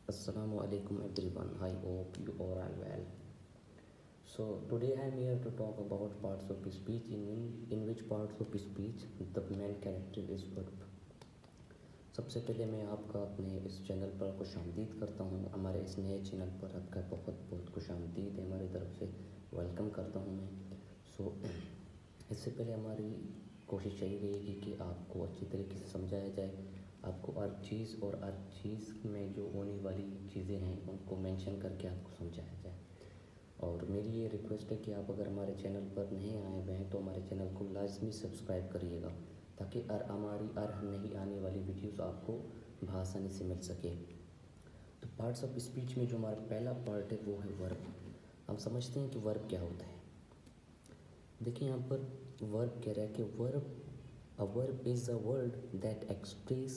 Assalamu alaikum everyone. I hope you all are well. So today I am here to talk about parts of speech in which parts of speech the main character is verb. सबसे पहले मैं आपका अपने इस channel पर खुशामदीद करता हूँ। हमारे इस नए चैनल पर आपका बहुत बहुत खुशामदीद है, हमारी तरफ से वेलकम करता हूँ मैं। सो इससे पहले हमारी कोशिश यही रहेगी कि आपको अच्छी तरीके से समझाया जाए, आपको हर चीज़ और हर चीज़ में जो होने वाली चीज़ें हैं उनको मेंशन करके आपको समझाया जाए। और मेरी ये रिक्वेस्ट है कि आप अगर हमारे चैनल पर नहीं आए हुए हैं तो हमारे चैनल को लाजमी सब्सक्राइब करिएगा, ताकि हमारी हर नई आने वाली वीडियोस आपको बआसानी से मिल सके। तो पार्ट्स ऑफ स्पीच में जो हमारा पहला पार्ट है वो है वर्ब। हम समझते हैं कि वर्ब क्या होता है। देखिए यहाँ पर वर्ब कह रहा है कि a verb is a word that express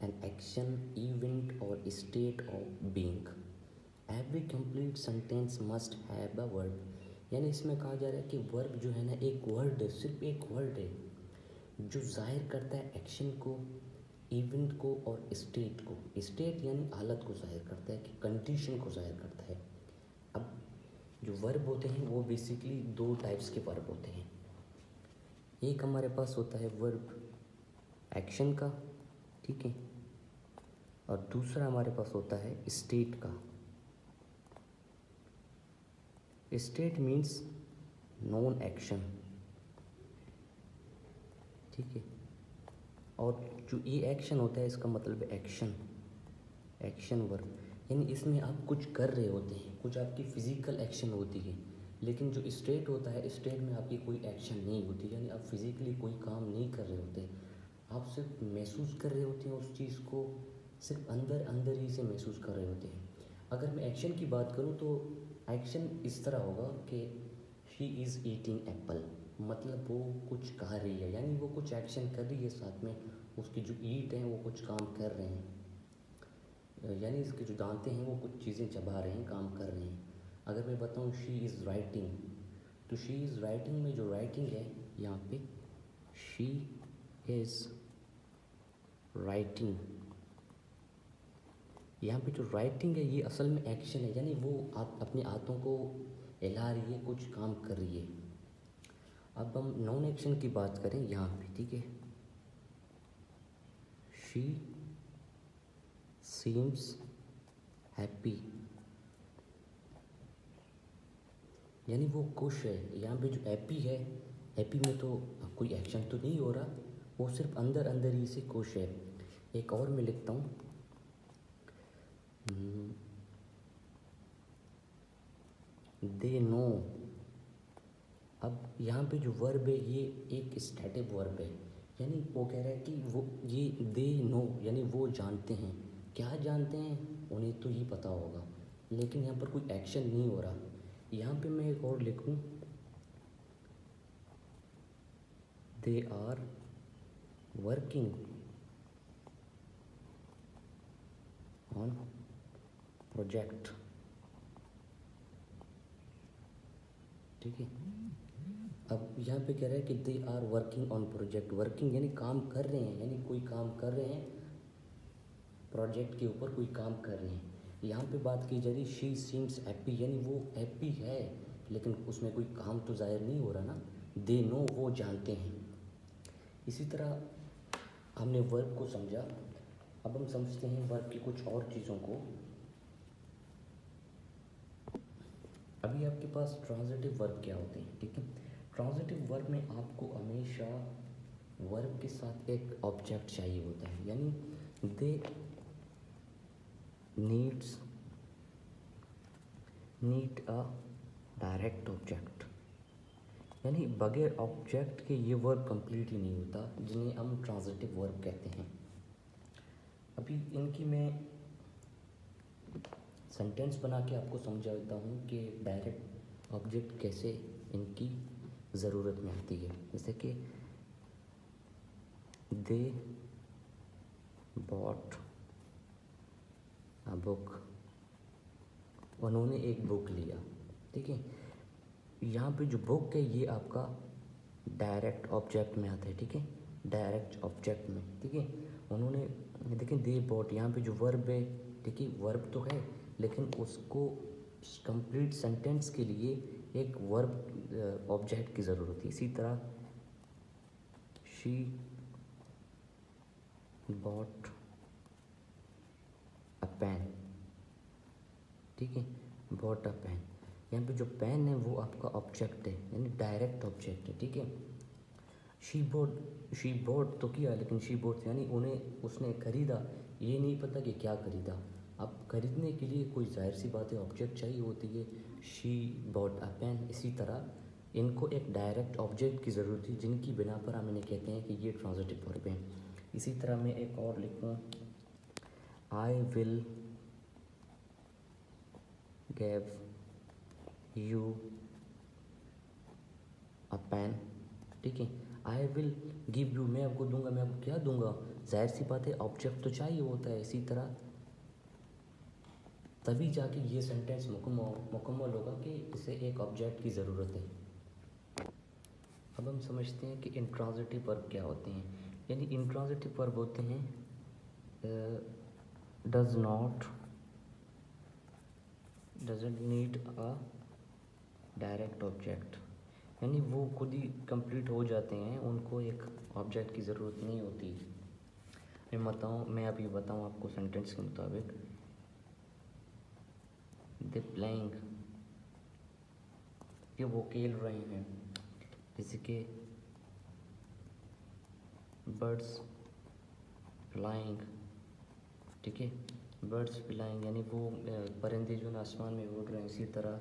an action, event or state of being. Every complete sentence must have a verb. यानी इसमें कहा जा रहा है कि वर्ब जो है ना एक वर्ड है, सिर्फ एक वर्ड है जो जाहिर करता है एक्शन को, इवेंट को और स्टेट को। स्टेट यानी हालत को जाहिर करता है, कि कंडीशन को जाहिर करता है। अब जो वर्ब होते हैं वो बेसिकली दो टाइप्स के वर्ब होते हैं। एक हमारे पास होता है वर्ब एक्शन का, ठीक है, और दूसरा हमारे पास होता है स्टेट का। स्टेट मीन्स नॉन एक्शन, ठीक है, और जो ये एक्शन होता है इसका मतलब है एक्शन वर्ब। यानी इसमें आप कुछ कर रहे होते हैं, कुछ आपकी फ़िज़िकल एक्शन होती है। लेकिन जो स्टेट होता है, स्टेट में आपकी कोई एक्शन नहीं होती, यानी आप फिज़िकली कोई काम नहीं कर रहे होते, आप सिर्फ महसूस कर रहे होते हैं उस चीज़ को, सिर्फ अंदर अंदर ही से महसूस कर रहे होते हैं। अगर मैं एक्शन की बात करूँ तो एक्शन इस तरह होगा कि शी इज़ ईटिंग एप्पल, मतलब वो कुछ खा रही है, यानी वो कुछ एक्शन कर रही है, साथ में उसकी जो ईट हैं वो कुछ काम कर रहे हैं, यानी इसके जो दांतें हैं वो कुछ चीज़ें चबा रहे हैं, काम कर रहे हैं। अगर मैं बताऊँ शी इज़ राइटिंग, तो शी इज़ राइटिंग में जो राइटिंग है यहाँ पे शी इज़ राइटिंग, यहाँ पे जो राइटिंग है ये असल में एक्शन है, यानी वो आप अपने हाथों को हिला रही है, कुछ काम कर रही है। अब हम नॉन एक्शन की बात करें यहाँ पे, ठीक है, शी सीम्स हैप्पी, यानी वो खुश है। यहाँ पे जो हैप्पी है, हैप्पी में तो कोई एक्शन तो नहीं हो रहा, वो सिर्फ अंदर अंदर ही से खुश है। एक और मैं लिखता हूँ, दे नो। अब यहाँ पे जो वर्ब है ये एक स्टैटिक वर्ब है, यानी वो कह रहा है कि वो ये दे नो यानी वो जानते हैं। क्या जानते हैं, उन्हें तो ये पता होगा, लेकिन यहाँ पर कोई एक्शन नहीं हो रहा। यहाँ पे मैं एक और लिखूँ, they are working on project, ठीक है। अब यहाँ पे कह रहा है कि they are working on project, working यानी काम कर रहे हैं, यानी कोई काम कर रहे हैं, प्रोजेक्ट के ऊपर कोई काम कर रहे हैं। यहाँ पे बात की जा रही शी सीम्स हैप्पी, यानी वो हैप्पी है, लेकिन उसमें कोई काम तो जाहिर नहीं हो रहा ना। दे नो वो जानते हैं। इसी तरह हमने वर्ब को समझा, अब हम समझते हैं वर्ब की कुछ और चीज़ों को। अभी आपके पास ट्रांजिटिव वर्ब क्या होते हैं, ठीक है। ट्रांजिटिव वर्ब में आपको हमेशा वर्ब के साथ एक ऑब्जेक्ट चाहिए होता है, यानी they need a direct object, यानी बगैर ऑब्जेक्ट के ये वर्ब कंप्लीट ही नहीं होता, जिन्हें हम ट्रांजिटिव वर्ब कहते हैं। अभी इनकी मैं सेंटेंस बना के आपको समझा देता हूँ कि डायरेक्ट ऑब्जेक्ट कैसे इनकी ज़रूरत में आती है। जैसे कि दे बॉट अ बुक, उन्होंने एक बुक लिया, ठीक है। यहाँ पे जो बुक है ये आपका डायरेक्ट ऑब्जेक्ट में आता है, ठीक है, डायरेक्ट ऑब्जेक्ट में, ठीक है। उन्होंने, देखिए दे बॉट, यहाँ पे जो वर्ब है, ठीक है, वर्ब तो है लेकिन उसको कंप्लीट सेंटेंस के लिए एक वर्ब ऑब्जेक्ट की ज़रूरत होती है। इसी तरह शी बॉट अ पेन, ठीक है, बॉट अ पेन, यहाँ पे जो पेन है वो आपका ऑब्जेक्ट है, यानी डायरेक्ट ऑब्जेक्ट है, ठीक है। शी बोट तो किया, लेकिन शी बोट यानी उन्हें उसने खरीदा, ये नहीं पता कि क्या खरीदा। अब खरीदने के लिए कोई जाहिर सी बात है ऑब्जेक्ट चाहिए होती है, शी बॉट अ पेन। इसी तरह इनको एक डायरेक्ट ऑब्जेक्ट की ज़रूरत है जिनकी बिना पर हम इन्हें कहते हैं कि ये ट्रांजिटिव वर्ब हैं। इसी तरह मैं एक और लिखूँ, I will give you a pen, ठीक है। आई विल गिव यू, मैं आपको दूंगा, मैं आपको क्या दूंगा, जाहिर सी बात है ऑब्जेक्ट तो चाहिए होता है। इसी तरह तभी जाके ये सेंटेंस मुकम्मल होगा कि इसे एक ऑब्जेक्ट की ज़रूरत है। अब हम समझते हैं कि इंट्रांजिटिव वर्ब क्या होते हैं। यानी इंट्रांजिटिव वर्ब होते हैं does not, doesn't need a direct object, यानी वो खुद ही कंप्लीट हो जाते हैं, उनको एक ऑब्जेक्ट की ज़रूरत नहीं होती। मैं अभी बताऊँ आपको सेंटेंस के मुताबिक, दे प्लेइंग, ये वो खेल रहे हैं, जैसे कि बर्ड्स फ्लाइंग, ठीक है, बर्ड्स फ्लाइंग यानी वो परिंदे जो ना आसमान में उड़ रहे हैं। इसी तरह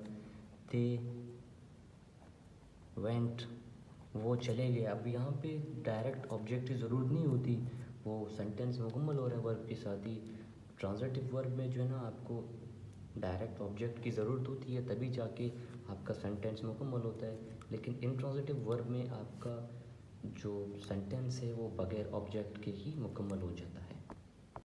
दे वेंट, वो चले गए। अब यहाँ पे डायरेक्ट ऑब्जेक्ट की ज़रूरत नहीं होती, वो सेंटेंस मुकम्मल हो रहा है वर्ब के साथ ही। ट्रांजिटिव वर्ब में जो है ना आपको डायरेक्ट ऑब्जेक्ट की ज़रूरत होती है, तभी जाके आपका सेंटेंस मुकम्मल होता है। लेकिन इंट्रांजिटिव वर्ब में आपका जो सेंटेंस है वो बगैर ऑब्जेक्ट के ही मुकम्मल हो जाता है।